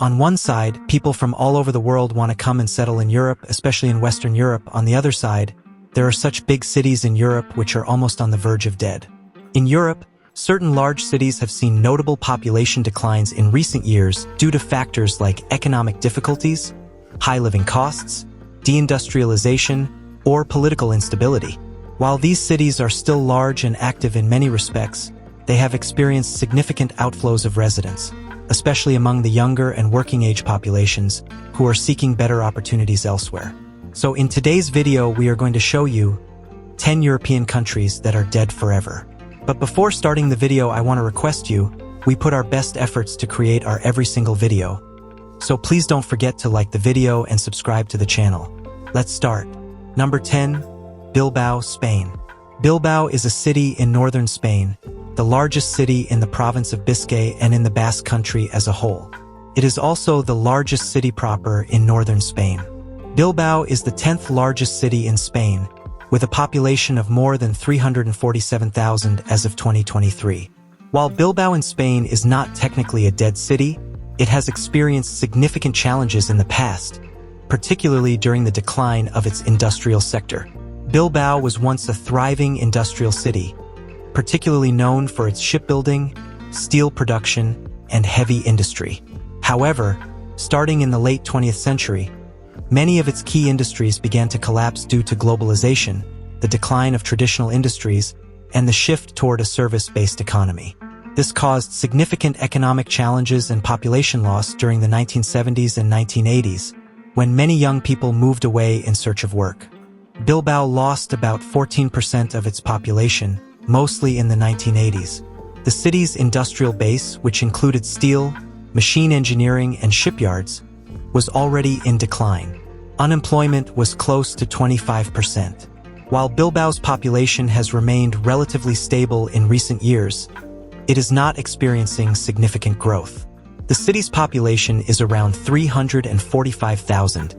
On one side, people from all over the world want to come and settle in Europe, especially in Western Europe. On the other side, there are such big cities in Europe which are almost on the verge of dead. In Europe, certain large cities have seen notable population declines in recent years due to factors like economic difficulties, high living costs, deindustrialization, or political instability. While these cities are still large and active in many respects, they have experienced significant outflows of residents, especially among the younger and working-age populations who are seeking better opportunities elsewhere. So in today's video, we are going to show you 10 European countries that are dead forever. But before starting the video, I want to request you, we put our best efforts to create our every single video. So please don't forget to like the video and subscribe to the channel. Let's start. Number 10, Bilbao, Spain. Bilbao is a city in northern Spain, the largest city in the province of Biscay and in the Basque Country as a whole. It is also the largest city proper in northern Spain. Bilbao is the 10th largest city in Spain, with a population of more than 347,000 as of 2023. While Bilbao in Spain is not technically a dead city, it has experienced significant challenges in the past, particularly during the decline of its industrial sector. Bilbao was once a thriving industrial city, particularly known for its shipbuilding, steel production, and heavy industry. However, starting in the late 20th century, many of its key industries began to collapse due to globalization, the decline of traditional industries, and the shift toward a service-based economy. This caused significant economic challenges and population loss during the 1970s and 1980s, when many young people moved away in search of work. Bilbao lost about 14% of its population, mostly in the 1980s. The city's industrial base, which included steel, machine engineering, and shipyards, was already in decline. Unemployment was close to 25%. While Bilbao's population has remained relatively stable in recent years, it is not experiencing significant growth. The city's population is around 345,000,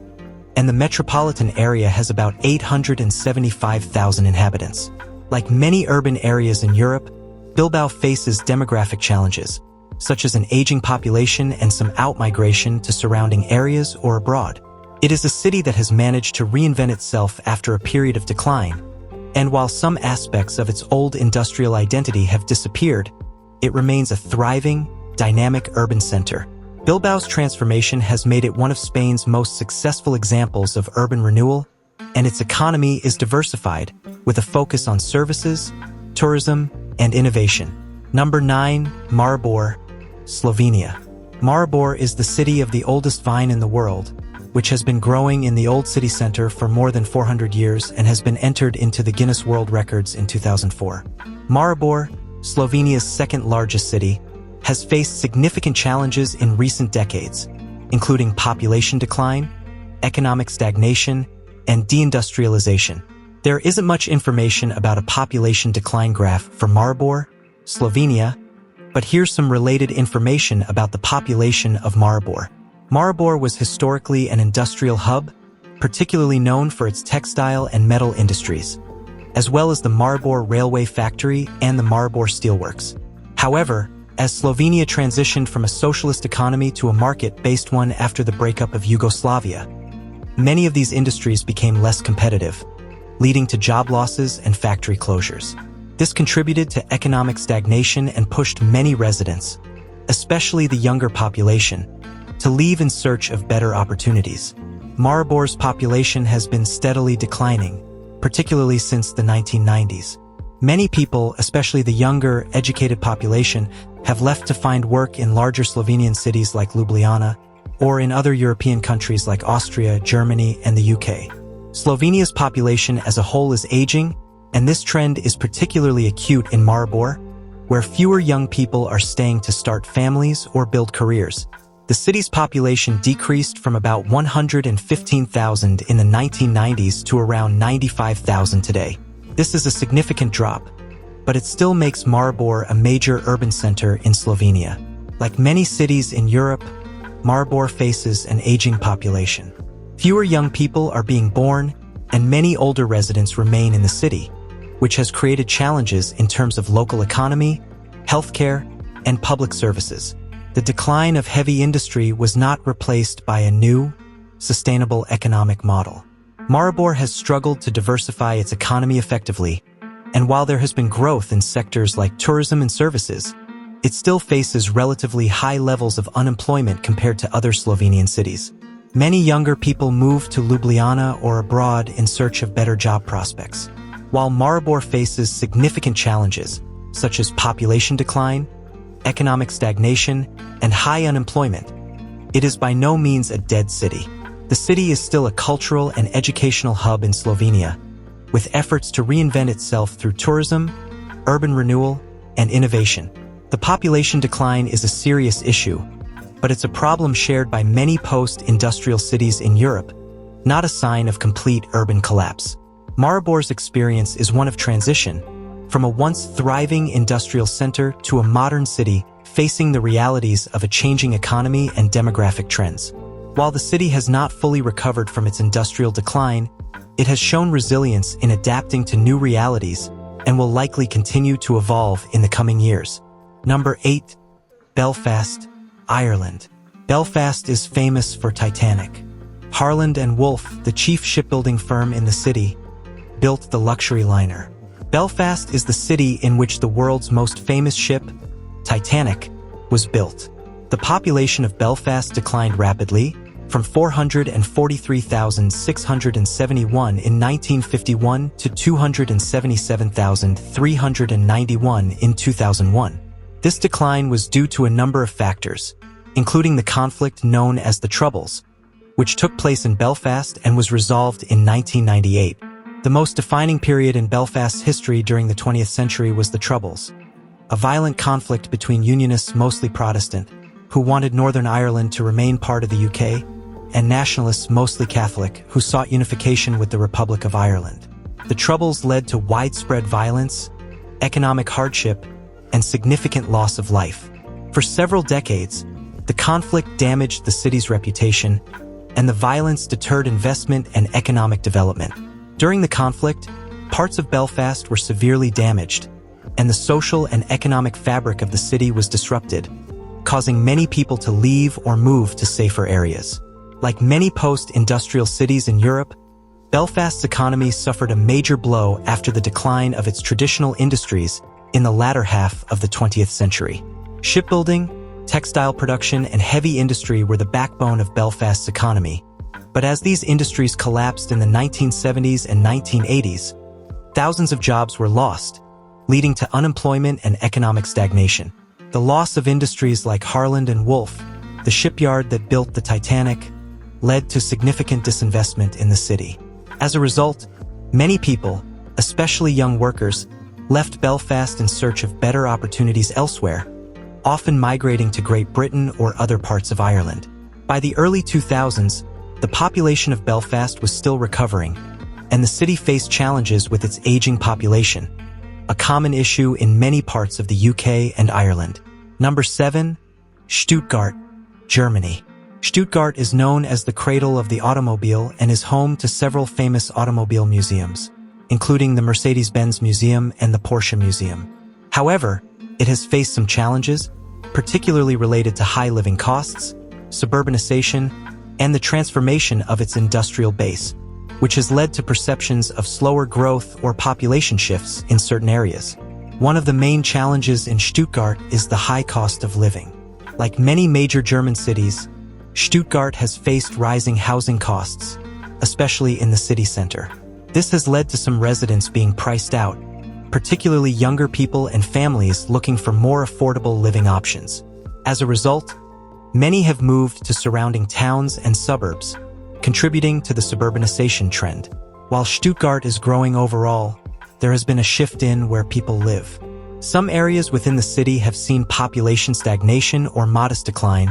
and the metropolitan area has about 875,000 inhabitants. Like many urban areas in Europe, Bilbao faces demographic challenges, such as an aging population and some outmigration to surrounding areas or abroad. It is a city that has managed to reinvent itself after a period of decline, and while some aspects of its old industrial identity have disappeared, it remains a thriving, dynamic urban center. Bilbao's transformation has made it one of Spain's most successful examples of urban renewal, and its economy is diversified, with a focus on services, tourism, and innovation. Number 9, Maribor, Slovenia. Maribor is the city of the oldest vine in the world, which has been growing in the old city center for more than 400 years and has been entered into the Guinness World Records in 2004. Maribor, Slovenia's second largest city, has faced significant challenges in recent decades, including population decline, economic stagnation, and deindustrialization. There isn't much information about a population decline graph for Maribor, Slovenia, but here's some related information about the population of Maribor. Maribor was historically an industrial hub, particularly known for its textile and metal industries, as well as the Maribor Railway Factory and the Maribor Steelworks. However, as Slovenia transitioned from a socialist economy to a market-based one after the breakup of Yugoslavia, many of these industries became less competitive, leading to job losses and factory closures. This contributed to economic stagnation and pushed many residents, especially the younger population, to leave in search of better opportunities. Maribor's population has been steadily declining, particularly since the 1990s. Many people, especially the younger, educated population, have left to find work in larger Slovenian cities like Ljubljana, or in other European countries like Austria, Germany, and the UK. Slovenia's population as a whole is aging, and this trend is particularly acute in Maribor, where fewer young people are staying to start families or build careers. The city's population decreased from about 115,000 in the 1990s to around 95,000 today. This is a significant drop, but it still makes Maribor a major urban center in Slovenia. Like many cities in Europe, Maribor faces an aging population. Fewer young people are being born, and many older residents remain in the city, which has created challenges in terms of local economy, healthcare, and public services. The decline of heavy industry was not replaced by a new, sustainable economic model. Maribor has struggled to diversify its economy effectively, and while there has been growth in sectors like tourism and services, it still faces relatively high levels of unemployment compared to other Slovenian cities. Many younger people move to Ljubljana or abroad in search of better job prospects. While Maribor faces significant challenges, such as population decline, economic stagnation, and high unemployment, it is by no means a dead city. The city is still a cultural and educational hub in Slovenia, with efforts to reinvent itself through tourism, urban renewal, and innovation. The population decline is a serious issue, but it's a problem shared by many post-industrial cities in Europe, not a sign of complete urban collapse. Maribor's experience is one of transition, from a once thriving industrial center to a modern city facing the realities of a changing economy and demographic trends. While the city has not fully recovered from its industrial decline, it has shown resilience in adapting to new realities and will likely continue to evolve in the coming years. Number 8. Belfast, Ireland. Belfast is famous for Titanic. Harland and Wolff, the chief shipbuilding firm in the city, built the luxury liner. Belfast is the city in which the world's most famous ship, Titanic, was built. The population of Belfast declined rapidly, from 443,671 in 1951 to 277,391 in 2001. This decline was due to a number of factors, including the conflict known as the Troubles, which took place in Belfast and was resolved in 1998. The most defining period in Belfast's history during the 20th century was the Troubles, a violent conflict between Unionists, mostly Protestant, who wanted Northern Ireland to remain part of the UK, and nationalists, mostly Catholic, who sought unification with the Republic of Ireland. The Troubles led to widespread violence, economic hardship, and significant loss of life. For several decades, the conflict damaged the city's reputation, and the violence deterred investment and economic development. During the conflict, parts of Belfast were severely damaged, and the social and economic fabric of the city was disrupted, causing many people to leave or move to safer areas. Like many post-industrial cities in Europe, Belfast's economy suffered a major blow after the decline of its traditional industries in the latter half of the 20th century. Shipbuilding, textile production, and heavy industry were the backbone of Belfast's economy, but as these industries collapsed in the 1970s and 1980s, thousands of jobs were lost, leading to unemployment and economic stagnation. The loss of industries like Harland and Wolff, the shipyard that built the Titanic, led to significant disinvestment in the city. As a result, many people, especially young workers, left Belfast in search of better opportunities elsewhere, often migrating to Great Britain or other parts of Ireland. By the early 2000s, the population of Belfast was still recovering, and the city faced challenges with its aging population, a common issue in many parts of the UK and Ireland. Number 7. Stuttgart, Germany. Stuttgart is known as the cradle of the automobile and is home to several famous automobile museums, including the Mercedes-Benz Museum and the Porsche Museum. However, it has faced some challenges, particularly related to high living costs, suburbanization, and the transformation of its industrial base, which has led to perceptions of slower growth or population shifts in certain areas. One of the main challenges in Stuttgart is the high cost of living. Like many major German cities, Stuttgart has faced rising housing costs, especially in the city center. This has led to some residents being priced out, particularly younger people and families looking for more affordable living options. As a result, many have moved to surrounding towns and suburbs, contributing to the suburbanization trend. While Stuttgart is growing overall, there has been a shift in where people live. Some areas within the city have seen population stagnation or modest decline,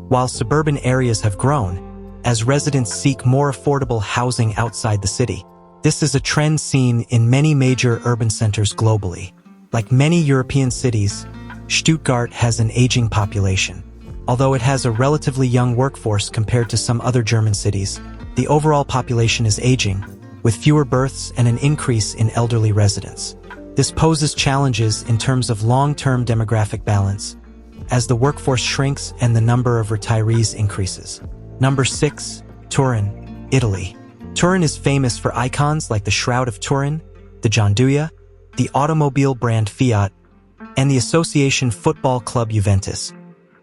while suburban areas have grown, as residents seek more affordable housing outside the city. This is a trend seen in many major urban centers globally. Like many European cities, Stuttgart has an aging population. Although it has a relatively young workforce compared to some other German cities, the overall population is aging, with fewer births and an increase in elderly residents. This poses challenges in terms of long-term demographic balance, as the workforce shrinks and the number of retirees increases. Number 6. Turin, Italy. Turin is famous for icons like the Shroud of Turin, the Gianduia, the automobile brand Fiat, and the association football club Juventus,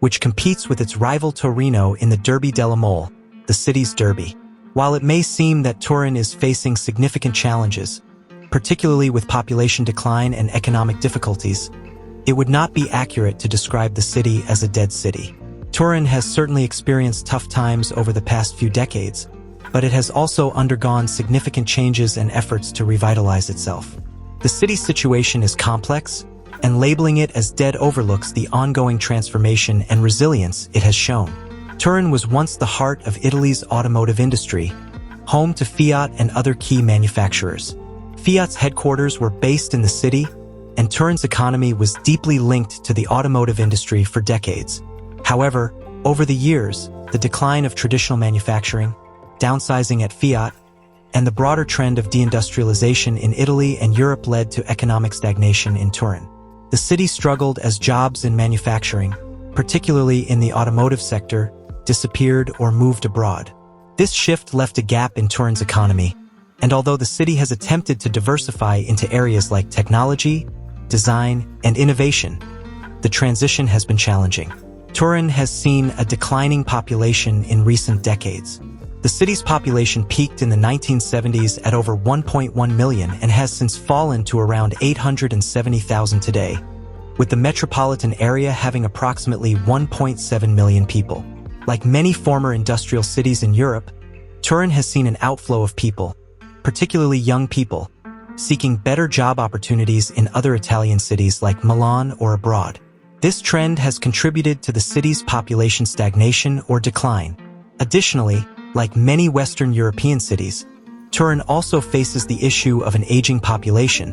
which competes with its rival Torino in the Derby della Mole, the city's derby. While it may seem that Turin is facing significant challenges, particularly with population decline and economic difficulties, it would not be accurate to describe the city as a dead city. Turin has certainly experienced tough times over the past few decades, but it has also undergone significant changes and efforts to revitalize itself. The city's situation is complex, and labeling it as dead overlooks the ongoing transformation and resilience it has shown. Turin was once the heart of Italy's automotive industry, home to Fiat and other key manufacturers. Fiat's headquarters were based in the city, and Turin's economy was deeply linked to the automotive industry for decades. However, over the years, the decline of traditional manufacturing, downsizing at Fiat, and the broader trend of deindustrialization in Italy and Europe led to economic stagnation in Turin. The city struggled as jobs in manufacturing, particularly in the automotive sector, disappeared or moved abroad. This shift left a gap in Turin's economy, and although the city has attempted to diversify into areas like technology, design, and innovation, the transition has been challenging. Turin has seen a declining population in recent decades. The city's population peaked in the 1970s at over 1.1 million and has since fallen to around 870,000 today, with the metropolitan area having approximately 1.7 million people. Like many former industrial cities in Europe, Turin has seen an outflow of people, particularly young people, seeking better job opportunities in other Italian cities like Milan or abroad. This trend has contributed to the city's population stagnation or decline. Additionally, like many Western European cities, Turin also faces the issue of an aging population,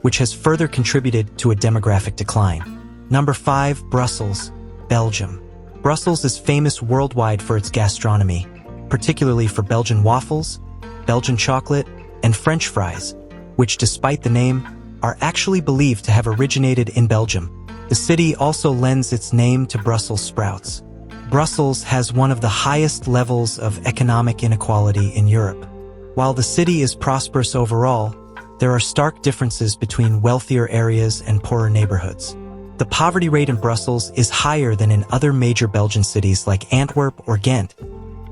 which has further contributed to a demographic decline. Number 5. Brussels, Belgium. Brussels is famous worldwide for its gastronomy, particularly for Belgian waffles, Belgian chocolate, and French fries, which, despite the name, are actually believed to have originated in Belgium. The city also lends its name to Brussels sprouts. Brussels has one of the highest levels of economic inequality in Europe. While the city is prosperous overall, there are stark differences between wealthier areas and poorer neighborhoods. The poverty rate in Brussels is higher than in other major Belgian cities like Antwerp or Ghent,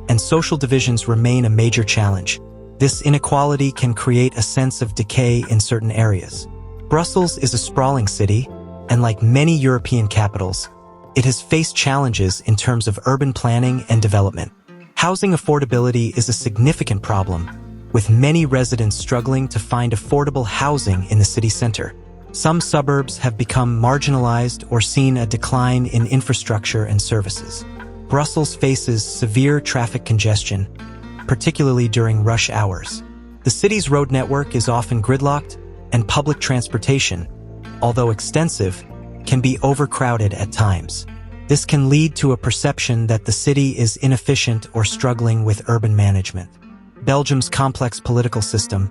and social divisions remain a major challenge. This inequality can create a sense of decay in certain areas. Brussels is a sprawling city, and like many European capitals, it has faced challenges in terms of urban planning and development. Housing affordability is a significant problem, with many residents struggling to find affordable housing in the city center. Some suburbs have become marginalized or seen a decline in infrastructure and services. Brussels faces severe traffic congestion, particularly during rush hours. The city's road network is often gridlocked, and public transportation, although extensive, can be overcrowded at times. This can lead to a perception that the city is inefficient or struggling with urban management. Belgium's complex political system,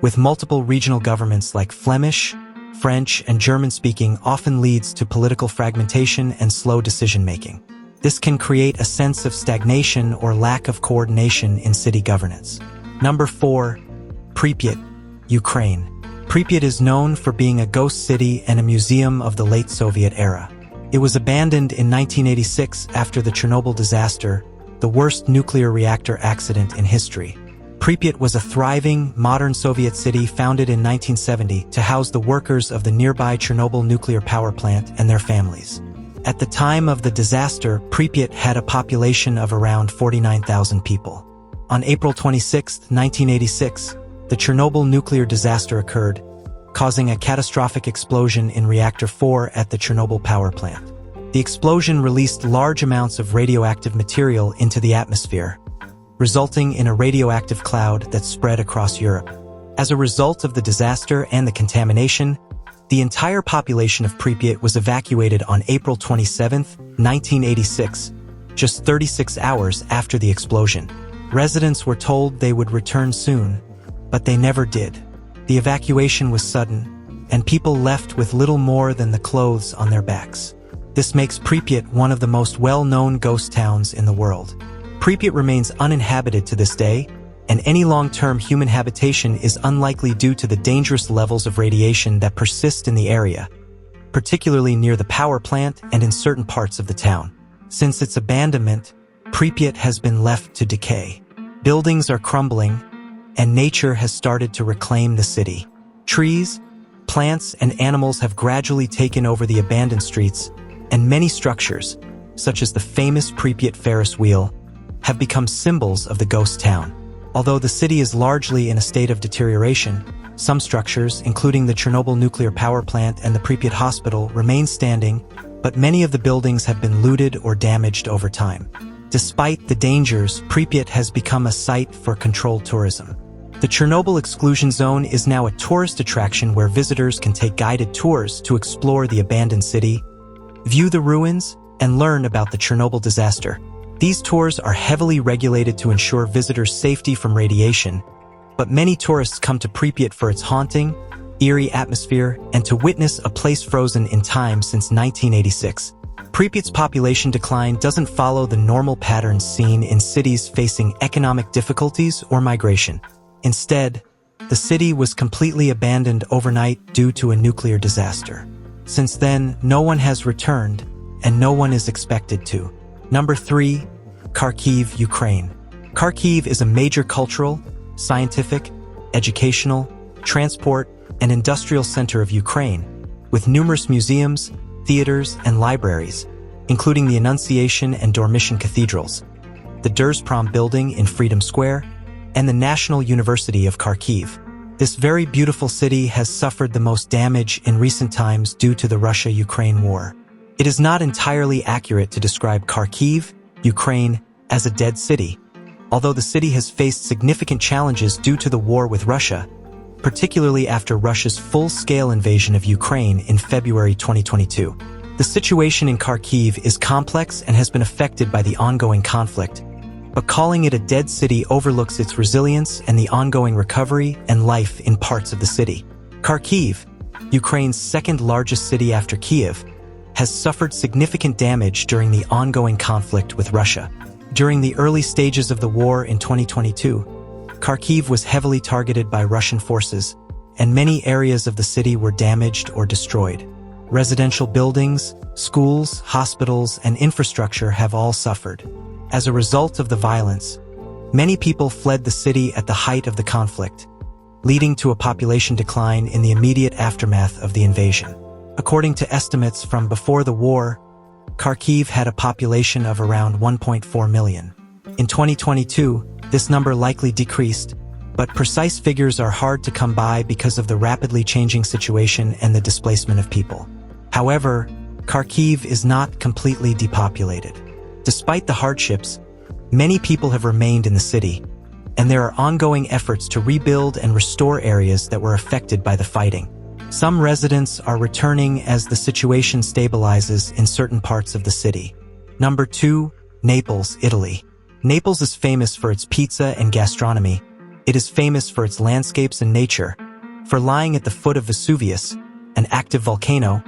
with multiple regional governments like Flemish, French, and German-speaking, often leads to political fragmentation and slow decision-making. This can create a sense of stagnation or lack of coordination in city governance. Number 4. Pripyat, Ukraine. Pripyat is known for being a ghost city and a museum of the late Soviet era. It was abandoned in 1986 after the Chernobyl disaster, the worst nuclear reactor accident in history. Pripyat was a thriving, modern Soviet city founded in 1970 to house the workers of the nearby Chernobyl nuclear power plant and their families. At the time of the disaster, Pripyat had a population of around 49,000 people. On April 26, 1986, the Chernobyl nuclear disaster occurred, causing a catastrophic explosion in Reactor 4 at the Chernobyl power plant. The explosion released large amounts of radioactive material into the atmosphere, resulting in a radioactive cloud that spread across Europe. As a result of the disaster and the contamination, the entire population of Pripyat was evacuated on April 27, 1986, just 36 hours after the explosion. Residents were told they would return soon, but they never did. The evacuation was sudden, and people left with little more than the clothes on their backs. This makes Pripyat one of the most well-known ghost towns in the world. Pripyat remains uninhabited to this day, and any long-term human habitation is unlikely due to the dangerous levels of radiation that persist in the area, particularly near the power plant and in certain parts of the town. Since its abandonment, Pripyat has been left to decay. Buildings are crumbling, and nature has started to reclaim the city. Trees, plants, and animals have gradually taken over the abandoned streets, and many structures, such as the famous Pripyat Ferris wheel, have become symbols of the ghost town. Although the city is largely in a state of deterioration, some structures, including the Chernobyl nuclear power plant and the Pripyat hospital, remain standing, but many of the buildings have been looted or damaged over time. Despite the dangers, Pripyat has become a site for controlled tourism. The Chernobyl exclusion zone is now a tourist attraction where visitors can take guided tours to explore the abandoned city, view the ruins, and learn about the Chernobyl disaster. These tours are heavily regulated to ensure visitors' safety from radiation, but many tourists come to Pripyat for its haunting, eerie atmosphere and to witness a place frozen in time since 1986. Pripyat's population decline doesn't follow the normal patterns seen in cities facing economic difficulties or migration. Instead, the city was completely abandoned overnight due to a nuclear disaster. Since then, no one has returned, and no one is expected to. Number 3. Kharkiv, Ukraine. Kharkiv is a major cultural, scientific, educational, transport, and industrial center of Ukraine, with numerous museums, theaters, and libraries, including the Annunciation and Dormition cathedrals, the Dzержinskaya building in Freedom Square, and the National University of Kharkiv. This very beautiful city has suffered the most damage in recent times due to the Russia-Ukraine war. It is not entirely accurate to describe Kharkiv, Ukraine, as a dead city, although the city has faced significant challenges due to the war with Russia, particularly after Russia's full-scale invasion of Ukraine in February 2022. The situation in Kharkiv is complex and has been affected by the ongoing conflict, but calling it a dead city overlooks its resilience and the ongoing recovery and life in parts of the city. Kharkiv, Ukraine's second-largest city after Kiev, has suffered significant damage during the ongoing conflict with Russia. During the early stages of the war in 2022, Kharkiv was heavily targeted by Russian forces, and many areas of the city were damaged or destroyed. Residential buildings, schools, hospitals, and infrastructure have all suffered. As a result of the violence, many people fled the city at the height of the conflict, leading to a population decline in the immediate aftermath of the invasion. According to estimates from before the war, Kharkiv had a population of around 1.4 million. In 2022, this number likely decreased, but precise figures are hard to come by because of the rapidly changing situation and the displacement of people. However, Kharkiv is not completely depopulated. Despite the hardships, many people have remained in the city, and there are ongoing efforts to rebuild and restore areas that were affected by the fighting. Some residents are returning as the situation stabilizes in certain parts of the city. Number 2. Naples, Italy. Naples is famous for its pizza and gastronomy. It is famous for its landscapes and nature, for lying at the foot of Vesuvius, an active volcano,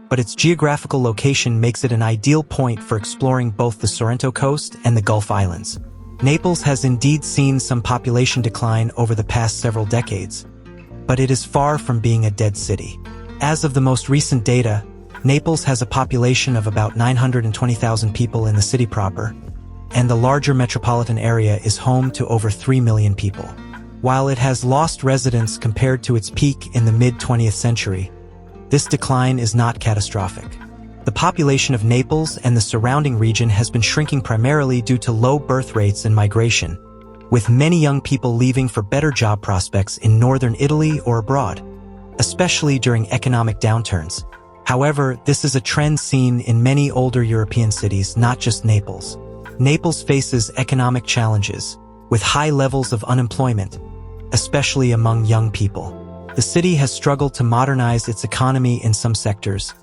but its geographical location makes it an ideal point for exploring both the Sorrento coast and the Gulf Islands. Naples has indeed seen some population decline over the past several decades, but it is far from being a dead city. As of the most recent data, Naples has a population of about 920,000 people in the city proper, and the larger metropolitan area is home to over 3 million people. While it has lost residents compared to its peak in the mid-20th century, this decline is not catastrophic. The population of Naples and the surrounding region has been shrinking primarily due to low birth rates and migration, with many young people leaving for better job prospects in northern Italy or abroad, especially during economic downturns. However, this is a trend seen in many older European cities, not just Naples. Naples faces economic challenges, with high levels of unemployment, especially among young people. The city has struggled to modernize its economy in some sectors,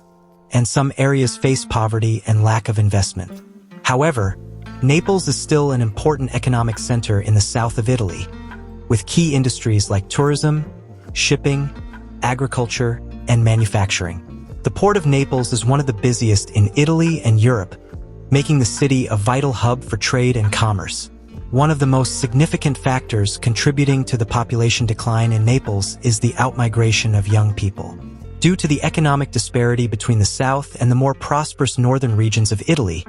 and some areas face poverty and lack of investment. However, Naples is still an important economic center in the south of Italy, with key industries like tourism, shipping, agriculture, and manufacturing. The port of Naples is one of the busiest in Italy and Europe, making the city a vital hub for trade and commerce. One of the most significant factors contributing to the population decline in Naples is the outmigration of young people. Due to the economic disparity between the south and the more prosperous northern regions of Italy,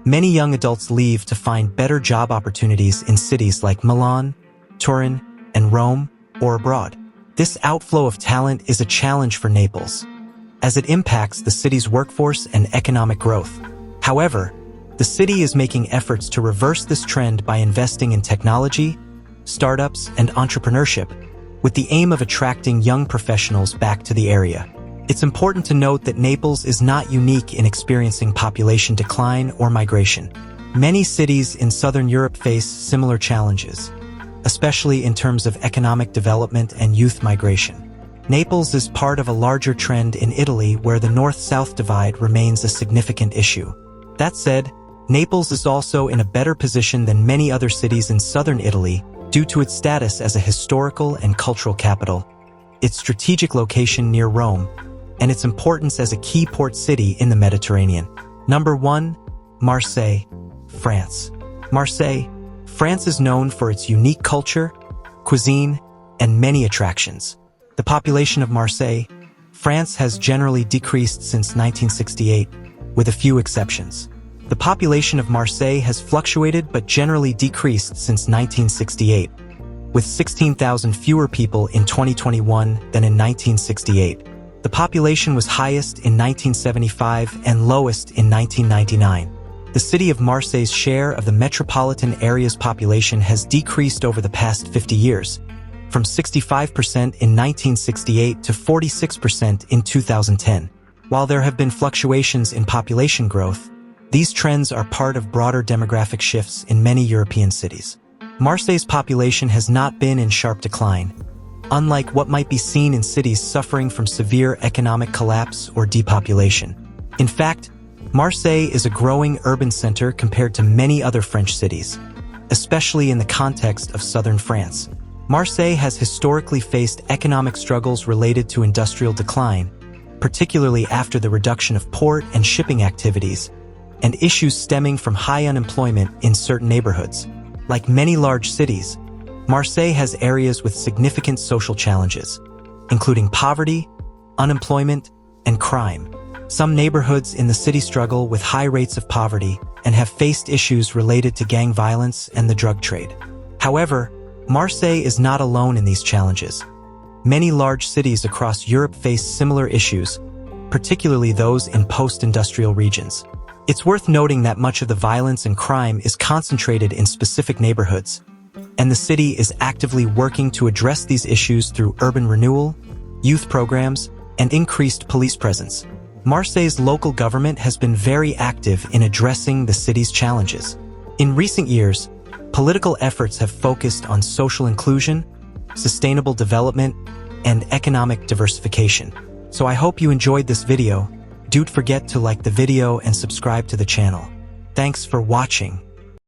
many young adults leave to find better job opportunities in cities like Milan, Turin, and Rome, or abroad. This outflow of talent is a challenge for Naples, as it impacts the city's workforce and economic growth. However, the city is making efforts to reverse this trend by investing in technology, startups, and entrepreneurship, with the aim of attracting young professionals back to the area. It's important to note that Naples is not unique in experiencing population decline or migration. Many cities in southern Europe face similar challenges, especially in terms of economic development and youth migration. Naples is part of a larger trend in Italy where the north-south divide remains a significant issue. That said, Naples is also in a better position than many other cities in southern Italy due to its status as a historical and cultural capital, its strategic location near Rome, and its importance as a key port city in the Mediterranean. Number 1. Marseille, France. Marseille, France is known for its unique culture, cuisine, and many attractions. The population of Marseille, France has generally decreased since 1968, with a few exceptions. The population of Marseille has fluctuated but generally decreased since 1968, with 16,000 fewer people in 2021 than in 1968. The population was highest in 1975 and lowest in 1999. The city of Marseille's share of the metropolitan area's population has decreased over the past 50 years, from 65% in 1968 to 46% in 2010. While there have been fluctuations in population growth, these trends are part of broader demographic shifts in many European cities. Marseille's population has not been in sharp decline, unlike what might be seen in cities suffering from severe economic collapse or depopulation. In fact, Marseille is a growing urban center compared to many other French cities, especially in the context of southern France. Marseille has historically faced economic struggles related to industrial decline, particularly after the reduction of port and shipping activities, and issues stemming from high unemployment in certain neighborhoods. Like many large cities, Marseille has areas with significant social challenges, including poverty, unemployment, and crime. Some neighborhoods in the city struggle with high rates of poverty and have faced issues related to gang violence and the drug trade. However, Marseille is not alone in these challenges. Many large cities across Europe face similar issues, particularly those in post-industrial regions. It's worth noting that much of the violence and crime is concentrated in specific neighborhoods, and the city is actively working to address these issues through urban renewal, youth programs, and increased police presence. Marseille's local government has been very active in addressing the city's challenges. In recent years, political efforts have focused on social inclusion, sustainable development, and economic diversification. So I hope you enjoyed this video. Don't forget to like the video and subscribe to the channel. Thanks for watching.